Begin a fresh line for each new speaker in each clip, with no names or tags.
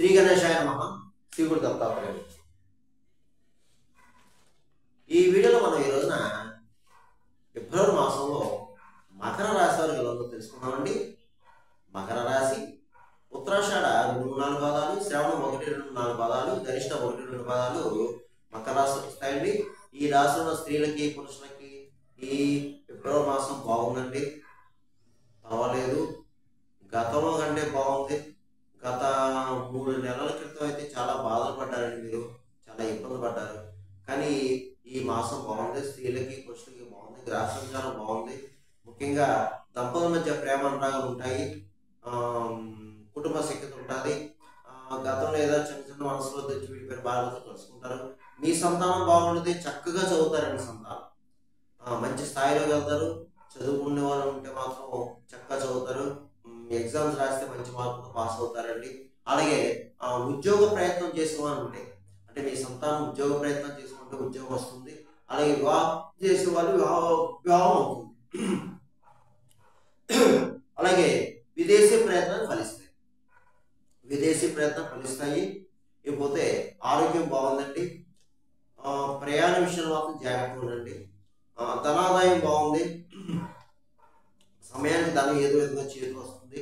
శ్రీ గణేశాయ నమః. శ్రీ గురు దత్తాత్రేయుడు. ఈ వీడియోలో మనం ఈ రోజున ఫిబ్రవరి మాసంలో మకర రాశి వారికి ఎలా ఉందో తెలుసుకున్నామండి. మకర రాశి ఉత్తరాషాఢ 2-4 పాదాలు, శ్రవణం 1-2-4 పాదాలు, ధనిష్ట 1-2 పాదాలు మకర రాశికి వస్తాయండి. ఈ రాశిలో ఉన్న స్త్రీలకి పురుషులకి ఈ ఫిబ్రవరి మాసం బాగుందండి, పర్వాలేదు. గతంలో కంటే బాగుంది. గత 3 నెలల క్రితం అయితే చాలా బాధలు పడ్డారండి, మీరు చాలా ఇబ్బంది పడ్డారు. కానీ ఈ మాసం బాగుంది, స్త్రీలకి పురుషులకి బాగుంది, గ్రహ సంచారం బాగుంది. ముఖ్యంగా దంపతుల మధ్య ప్రేమ అనురాగాలు ఉంటాయి, కుటుంబ సఖ్యత ఉంటుంది. గతంలో ఏదో చిన్న చిన్న మనసులో తెచ్చి విడిపోయిన బాధలతో కలుసుకుంటారు. మీ సంతానం బాగుంటుంది, చక్కగా చదువుతారండి. సంతానం మంచి స్థాయిలో వెళ్తారు. చదువుకునే వాళ్ళు ఉంటే మాత్రం చక్కగా చదువుతారు. ఎగ్జామ్స్ రాస్తే మంచి మార్కులతో పాస్ అవుతారండి. అలాగే ఉద్యోగ ప్రయత్నం చేసే వాళ్ళు ఉంటే, అంటే మీ సంతానం ఉద్యోగ ప్రయత్నం చేసుకుంటే ఉద్యోగం వస్తుంది. అలాగే వివాహం చేసే వాళ్ళు వివాహం అవుతుంది. అలాగే విదేశీ ప్రయత్నాలు ఫలిస్తాయి. ఇకపోతే ఆరోగ్యం బాగుందండి. ప్రయాణ విషయంలో మాత్రం జాగ్రత్తగా ఉండండి. ధనాదాయం బాగుంది. సమయానికి ధనం ఏదో విధంగా చేతికి వస్తుంది.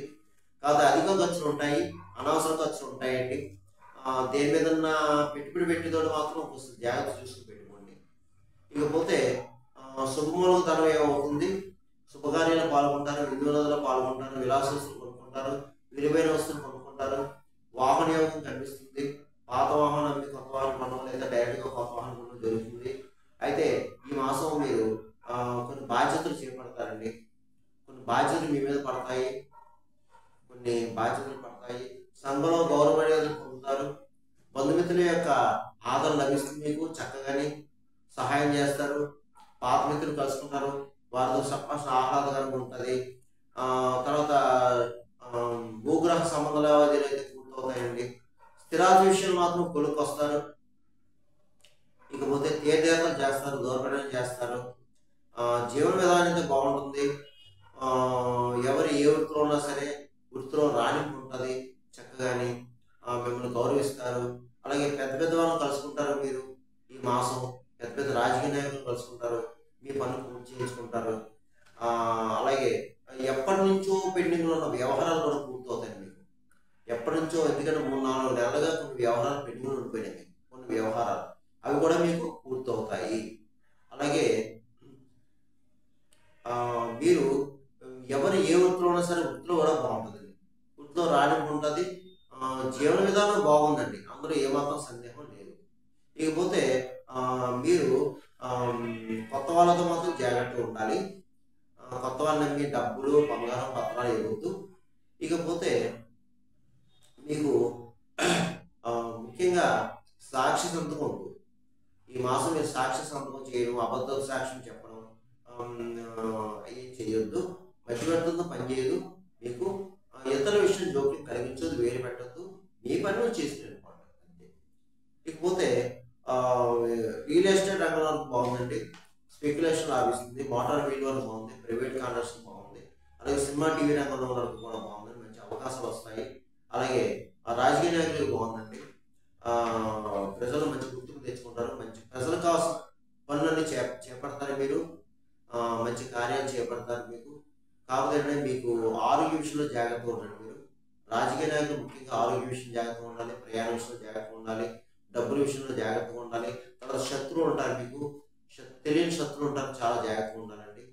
కాకపోతే అధిక ఖర్చులు ఉంటాయి, అనవసర ఖర్చులు ఉంటాయండి. దేని మీద పెట్టుబడి పెట్టేటోడు మాత్రం కొంచెం జాగ్రత్త చూసుకుని పెట్టుకోండి. ఇకపోతే శుభములకు ధనం ఏమవుతుంది. శుభకార్యాలు పాల్గొంటారు, వినోదాలలో పాల్గొంటారు, విలాస వస్తువులు కొనుక్కుంటారు, విలువైన వస్తువులు కొనుక్కుంటారు. వాహన యోగం కనిపిస్తుంది. పాత వాహనం అమ్మి కొత్త వాహనం కొనడం, లేదా డైరెక్ట్గా కొత్త వాహనం కొనడం జరుగుతుంది. అయితే ఈ మాసం మీరు కొన్ని బాధ్యతలు చేపడతారండి. కొన్ని బాధ్యతలు మీ మీద పడతాయి. సంఘంలో గౌరవ మర్యాదలు పొందుతారు. బంధుమిత్రుల యొక్క ఆదరణ లభిస్తుంది. మీకు చక్కగానే సహాయం చేస్తారు. పాత మిత్రులు కలుసుకుంటారు, వారితో సంభాషణ ఆహ్లాదకరంగా ఉంటుంది. తర్వాత భూగ్రహ సంబంధ లావాదేవీలు అయితే పూర్తవుతాయండి. స్థిరాస్తి విషయాలు మాత్రం కొలుకు వస్తారు. ఇకపోతే తీర్థయాత్రలు చేస్తారు, దూరప్రయాణం చేస్తారు. జీవన విధానం అయితే బాగుంటుంది. ఎవరు ఏ వృత్తిలో ఉన్నా సరే వృత్తిలో రాణింపు ఉంటుంది. చక్కగాని మిమ్మల్ని గౌరవిస్తారు. అలాగే పెద్ద పెద్ద వాళ్ళని కలుసుకుంటారు. మీరు ఈ మాసం పెద్ద పెద్ద రాజకీయ నాయకులు కలుసుకుంటారు, మీ పనులు పూర్తి చేయించుకుంటారు. అలాగే ఎప్పటి నుంచో పెండింగ్లో ఉన్న వ్యవహారాలు కూడా పూర్తవుతాయి మీకు. ఎప్పటి నుంచో, ఎందుకంటే 3-4 నెలలుగా కొన్ని వ్యవహారాలు పెండింగ్లో ఉండిపోయినాయి. కొన్ని వ్యవహారాలు అవి కూడా మీకు పూర్తవుతాయి. అలాగే మీరు ఎవరు ఏ వృత్తిలో ఉన్నా సరే వృత్తిలో కూడా బాగుంటుంది. వృత్తిలో రాణింపు ఉంటుంది. జీవన విధానం బాగుందండి, అందులో ఏమాత్రం సందేహం లేదు. ఇకపోతే మీరు కొత్త వాళ్ళతో మాత్రం జాగ్రత్తగా ఉండాలి. కొత్త వాళ్ళని నమ్మి డబ్బులు, బంగారం, పత్రాలు ఇవ్వద్దు. ఇకపోతే మీకు ముఖ్యంగా సాక్షి సంతకం ఉంటుంది. ఈ మాసం మీరు సాక్షి సంతకం చేయడం, అబద్ధ సాక్ష్యం చెప్పడం ఏం చేయొద్దు. మధ్యవర్తులతో పనిచేయదు. మీకు ఇతర విషయం జోక్యం కలిగించదు, వేలు పెట్టద్దు. మీ పని మీరు చేసి వెళ్ళిపోండి అంతే. ఇకపోతే రియల్ ఎస్టేట్ రంగంలో బాగుందండి. స్పెక్యులేషన్ లాభిస్తుంది. మోటార్ వీల్ వరకు బాగుంది. ప్రైవేట్ కాంట్రాక్ట్స్ బాగుంది. అలాగే సినిమా, టీవీ రంగంలో వరకు కూడా బాగుంది. మంచి అవకాశాలు వస్తాయి. అలాగే రాజకీయ నాయకులకు బాగుందండి. ప్రజలు మంచి గుర్తింపు తెచ్చుకుంటారు. మంచి ప్రజలకు కావాల్సిన పనులన్నీ చేపడతారు. మీరు మంచి కార్యాలు చేపడతారు. మీకు కాకపోతే మీకు ఆరోగ్య విషయంలో జాగ్రత్తగా ఉండండి. మీరు రాజకీయ నాయకులు ముఖ్యంగా ఆరోగ్య విషయం జాగ్రత్తగా ఉండాలి, ప్రయాణ విషయంలో జాగ్రత్తగా ఉండాలి, డబ్బుల విషయంలో జాగ్రత్తగా ఉండాలి. తర్వాత శత్రువులు ఉంటారు, మీకు తెలియని శత్రువులు ఉంటారు, చాలా జాగ్రత్తగా ఉండాలండి.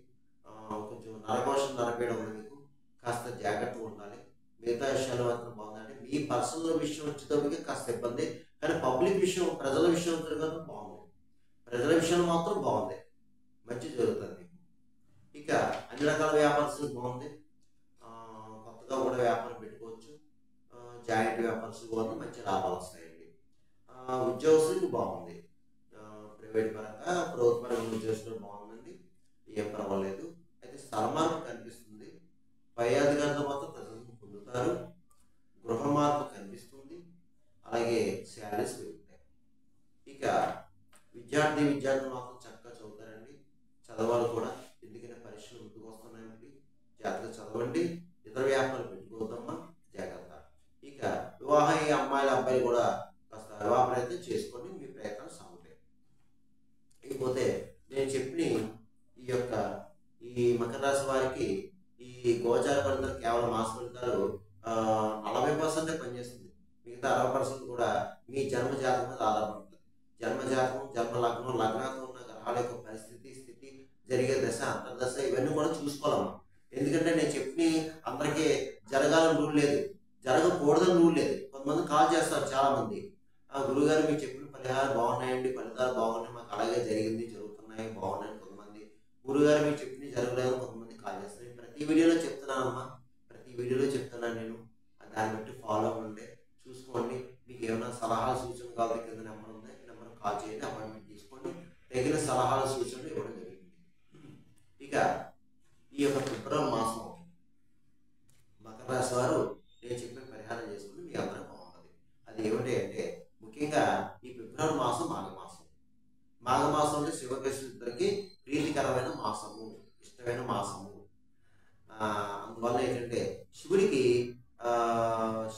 కొంచెం నరకోశం నరపేయడం ఉంది, మీకు కాస్త జాగ్రత్తగా ఉండాలి. మిగతా విషయాలు మాత్రం బాగుందండి. మీ పర్సనల్ విషయం వచ్చేటప్పటికి కాస్త ఇబ్బంది, కానీ పబ్లిక్ విషయం, ప్రజల విషయం తిరగడం బాగుంది. ప్రజల విషయంలో మాత్రం బాగుంది, మంచి జరుగుతుంది. ఇక అన్ని రకాల వ్యాపారస్తులు బాగుంది. కొత్తగా కూడా వ్యాపారం పెట్టుకోవచ్చు. జాయింట్ వ్యాపారస్తులు బాగుంది, మంచి లాభాలు వస్తాయండి. ఉద్యోగస్తులకు బాగుంది. ప్రైవేట్ పరంగా, ప్రభుత్వ పరంగా ఉద్యోగస్తులు బాగుందండి, ఏం పర్వాలేదు. అయితే స్థల మార్పు కనిపిస్తుంది. పై అధికారులతో మాత్రం ప్రజలు పొందుతారు. గృహ మార్పు కనిపిస్తుంది. అలాగే శాలరీస్ పెరుగుతాయి. ఇక విద్యార్థులు మాత్రం చక్కగా చదువుతారండి. చదవాలి కూడా, ఎందుకంటే పరీక్షలు ముందుకు వస్తున్నాయండి. జాగ్రత్తగా చదవండి. ఇతర వ్యాపారాలు పెట్టుకోవద్దమ్మా, జాగ్రత్త. ఇక వివాహ అమ్మాయిల అబ్బాయిలు కూడా కాస్త వివాహ ప్రయత్నం చేసుకోండి, మీ ప్రయత్నాలు సాగుతాయి. ఇకపోతే నేను చెప్పిన ఈ యొక్క ఈ మకర రాశి వారికి ఈ గోచార ఫలితాలు కేవలం మాస ఫలితాలు 40% పనిచేస్తుంది. మిగతా 60% కూడా మీ జన్మ జాతకం మీద ఆధారపడుతుంది. జన్మ జాతకం, జన్మ లగ్నం, లగ్నాతో ఉన్న గ్రహాల యొక్క పరిస్థితి, స్థితి, జరిగే దశ, అంతర్దశ ఇవన్నీ కూడా చూసుకోవాలి. ఎందుకంటే నేను చెప్పి అందరికీ జరగాలని రూల్ లేదు, జరగకూడదని రూల్ లేదు. కొంతమంది కాల్ చేస్తారు చాలా మంది, గురుగారు మీరు చెప్పిన పరిహారాలు బాగున్నాయండి, ఫలితాలు బాగున్నాయి, మాకు అలాగే జరిగింది, జరుగుతున్నాయి, బాగున్నాయి. కొంతమంది గురుగారు మీరు చెప్పిన జరగలేదు, కొంతమంది కాల్ చేస్తారు. ప్రతి వీడియోలో చెప్తున్నానమ్మా, ప్రతి వీడియోలో చెప్తున్నాను నేను. దాన్ని బట్టి ఫాలో అవ్వండి, చూసుకోండి. మీకు ఏమైనా సలహాలు సూచనలు కావాలి, కింద నెంబర్ ఉంది, నెంబర్ కాల్ చేయండి, అపాయింట్మెంట్ తీసుకోండి, తగిన సలహాలు సూచనలు ఇవ్వడం జరిగింది. ఇక ఈ యొక్క ఫిబ్రవరి మాసం మకర రాశి వారు నేను చెప్పిన పరిహారం చేసుకుని మీ అందరం బాగుంటుంది. అది ఏమిటి అంటే, ముఖ్యంగా ఈ ఫిబ్రవరి మాసం మాఘమాసం. మాఘమాసం అంటే శివకృష్ణుడికి ప్రీతికరమైన మాసము, ఇష్టమైన మాసము. అందువల్ల ఏంటంటే శివుడికి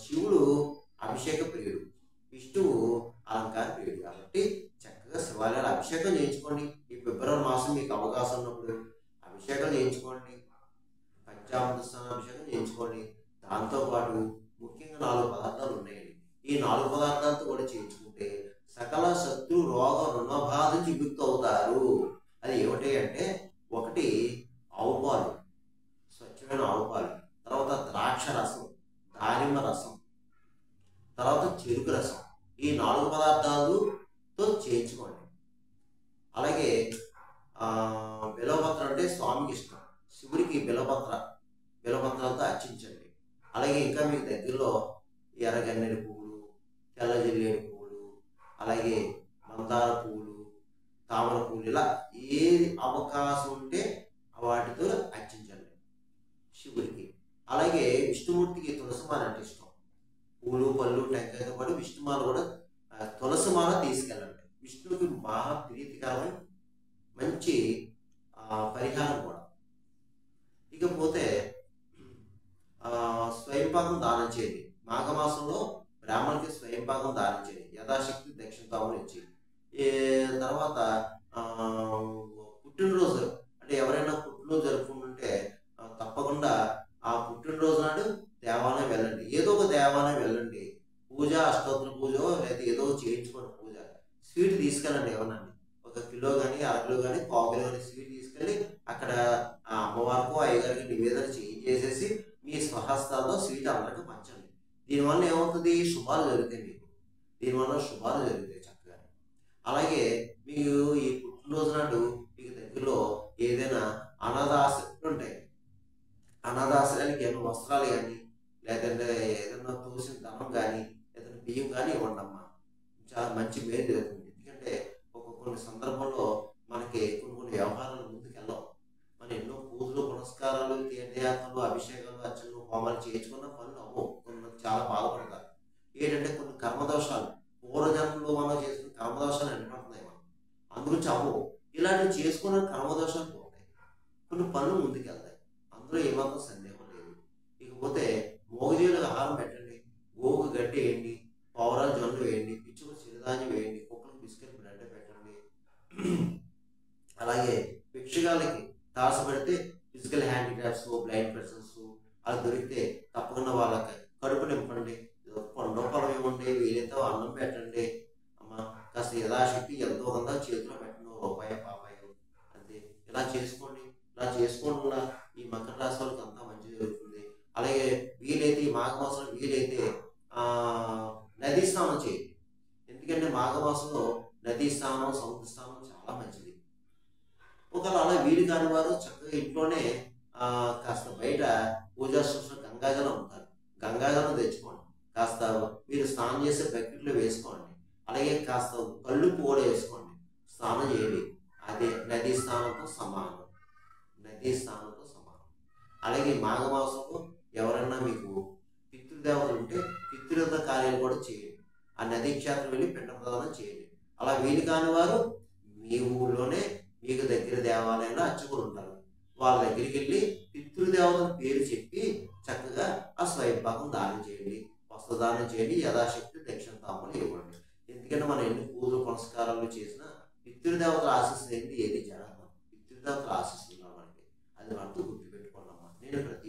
శివుడు అభిషేక ప్రియుడు, విష్ణువు అలంకార ప్రియుడు. కాబట్టి చక్కగా శివాలయాలు అభిషేకం చేయించుకోండి. ఈ ఫిబ్రవరి మాసం మీకు అవకాశం ఉన్నప్పుడు అభిషేకం చేయించుకోండి, పంచామృత స్నాన అభిషేకం చేయించుకోండి. దాంతోపాటు ముఖ్యంగా 4 పదార్థాలు ఉన్నాయండి. ఈ 4 పదార్థాలతో కూడా చేయించుకుంటే సకల శత్రు రోగ రుణబాధ నుంచి విముక్తి అవుతారు. అది ఏమిటి అంటే, ఒకటి ఆవు పాలు, స్వచ్ఛమైన ఆవు పాలు, తర్వాత ద్రాక్ష రసం, దానిమ్మ రసం, తర్వాత చెరుకు రసం. ఈ 4 పదార్థాలతో చేయించుకోండి. అలాగే బిల్వపత్ర అంటే స్వామికి ఇష్టం, శివుడికి బిల్వపత్రాలతో అర్చించండి. అలాగే ఇంకా మీకు దగ్గరలో ఎర్రగన్నేరు పువ్వులు, తెల్ల జిల్లేడు పువ్వులు, అలాగే మందార పువ్వులు, తామర పువ్వులు, ఇలా ఏది అవకాశం ఉంటే వాటితో అర్చించండి శివుడికి. అలాగే విష్ణుమూర్తికి తులసిమాల అంటే ఇష్టం. పూలు, పళ్ళు, టెంకాయతో పాటు విష్ణుమాల కూడా, తులసిమాల తీసుకెళ్ళండి. విష్ణువుకి బాగా ప్రీతికరమైన మంచి పరిహారం కూడా. ఇకపోతే స్వయంపాకం దానం చేయండి. మాఘమాసంలో బ్రాహ్మణులకి స్వయంపాకం దానం చేయండి, యథాశక్తి దక్షిణతాములు ఇచ్చి. తర్వాత పుట్టినరోజు అంటే ఎవరైనా పుట్టినరోజు జరుపుకుంటుంటే తప్పకుండా ఆ పుట్టినరోజు నాడు దేవాలయం వెళ్ళండి, ఏదో ఒక దేవాలయం వెళ్ళండి. పూజ, అష్టోత్తర పూజ లేదా ఏదో చేయించుకోండి పూజ. స్వీట్ తీసుకెళ్ళండి, ఏమన్నా 1 కిలో కానీ 1/2 కిలో కానీ 1/4 కిలో కానీ స్వీట్ తీసుకెళ్ళి అక్కడ అమ్మవారికో అయ్యగారికి నివేదన చేసేసి మీ స్వహస్తాల్లో స్వీట్ అందరికీ పంచండి. దీనివల్ల ఏమవుతుంది, శుభాలు జరుగుతాయి మీకు. దీనివల్ల శుభాలు జరుగుతాయి చక్కగా. అలాగే మీకు ఈ పుట్టినరోజు నాడు మీకు దగ్గరలో ఏదైనా అనాథాశ్రయాలు ఉంటాయి, అనాథాశ్రయానికి ఏమైనా వస్త్రాలు కానీ, లేదంటే ఏదైనా తోసిన ధనం కానీ, ఏదైనా బియ్యం కానీ ఇవ్వండి అమ్మా. చాలా మంచి మేలు జరుగుతుంది. ఎందుకంటే కొన్ని సందర్భంలో మనకి కొన్ని వ్యవహారాలు ముందుకెళ్ళవు. మనం ఎన్నో పూజలు, పునస్కారాలు, తీర్థయాత్రలు, అభిషేకాలు, అర్చనలు, హోమాలు చేయించుకున్న పనులు అవ్వవు. కొన్ని చాలా బాధపడతారు. ఏంటంటే కొన్ని కర్మదోషాలు, పూర్వజన్మలో మనం చేసుకున్న కర్మదోషాలు ఎండిపడుతున్నాయి మనం, అందుగురించి అవ్వవు. ఇలాంటివి చేసుకున్న కర్మదోషాలు పోతాయి, కొన్ని పనులు ముందుకెళ్తాయి, అందులో ఏమాత్రం సందేహం లేదు. ఇకపోతే మోగజీవులకు ఆహారం పెట్టండి, గోవుకు గడ్డి వేయండి, పౌరాలు జొన్నలు వేయండి, పిచ్చుకు చిరుధాన్యం వేయండి, కుక్కలకు బిస్కెట్ బ్రెడ్ పెట్టండి. అలాగే భిక్షగాలకి తారసపడితే ఫిజికల్ హ్యాండిక్రాఫ్ట్స్, బ్లైండ్ పర్సన్స్ అలా దొరికితే తప్పకుండా వాళ్ళకి కడుపు నింపండి. పండు పొలం ఇవ్వండి, వీలైతే అన్నం పెట్టండి. అమ్మ కాస్త యథాశక్తి ఎంతో కొంత చేతిలో పెట్టండి, రూపాయి పాపాయి అంతే. ఇలా చేసుకోండి. ఇలా చేసుకోవడం వల్ల ఈ మకర రాశి వాళ్ళకి అంతా మంచి జరుగుతుంది. అలాగే వీలైతే ఈ మాఘమాసంలో వీలైతే నదీ స్నానం చేయండి. ఎందుకంటే మాఘమాసంలో నదీ స్నానం, సముద్ర స్నానం చాలా మంచిది. ఒకవేళ అలా వీలు కాని వారు చక్కగా ఇంట్లోనే కాస్త బయట పూజా సూచన గంగాజలం ఉంటారు, గంగాజలం తెచ్చుకోండి. కాస్త మీరు స్నానం చేసే బకెట్లో వేసుకోండి. అలాగే కాస్త కళ్ళు కూడా వేసుకోండి, స్నానం చేయండి. అదే నదీ స్నానంతో సమానం, నదీ స్నానంతో సమానం. అలాగే మాఘమాసంలో ఎవరన్నా మీకు పితృదేవతలు ఉంటే పితృదేవత కార్యాలు కూడా చేయండి. ఆ నదీ క్షేత్రం వెళ్ళి పిండ ప్రదానం చేయండి. అలా వీలు కాని వారు మీ ఊళ్ళోనే మీకు దగ్గర దేవాలయంలో అర్చకులు ఉంటారు, వాళ్ళ దగ్గరికి వెళ్ళి పితృదేవతల పేరు చెప్పి చక్కగా ఆ స్వయంపాకం దానం చేయండి. వస్త్రదానం చేయండి, యథాశక్తి దక్షిణ తాంబూలం ఇవ్వండి. ఎందుకంటే మనం ఎన్ని పూజలు పునస్కారాలు చేసినా పితృదేవతల ఆశీస్సులు ఏంటి ఏది జరగదు. పితృదేవతల ఆశీస్సులు మనకి అది మనతో గుర్తుపెట్టుకోండి అమ్మా. నేను ప్రతి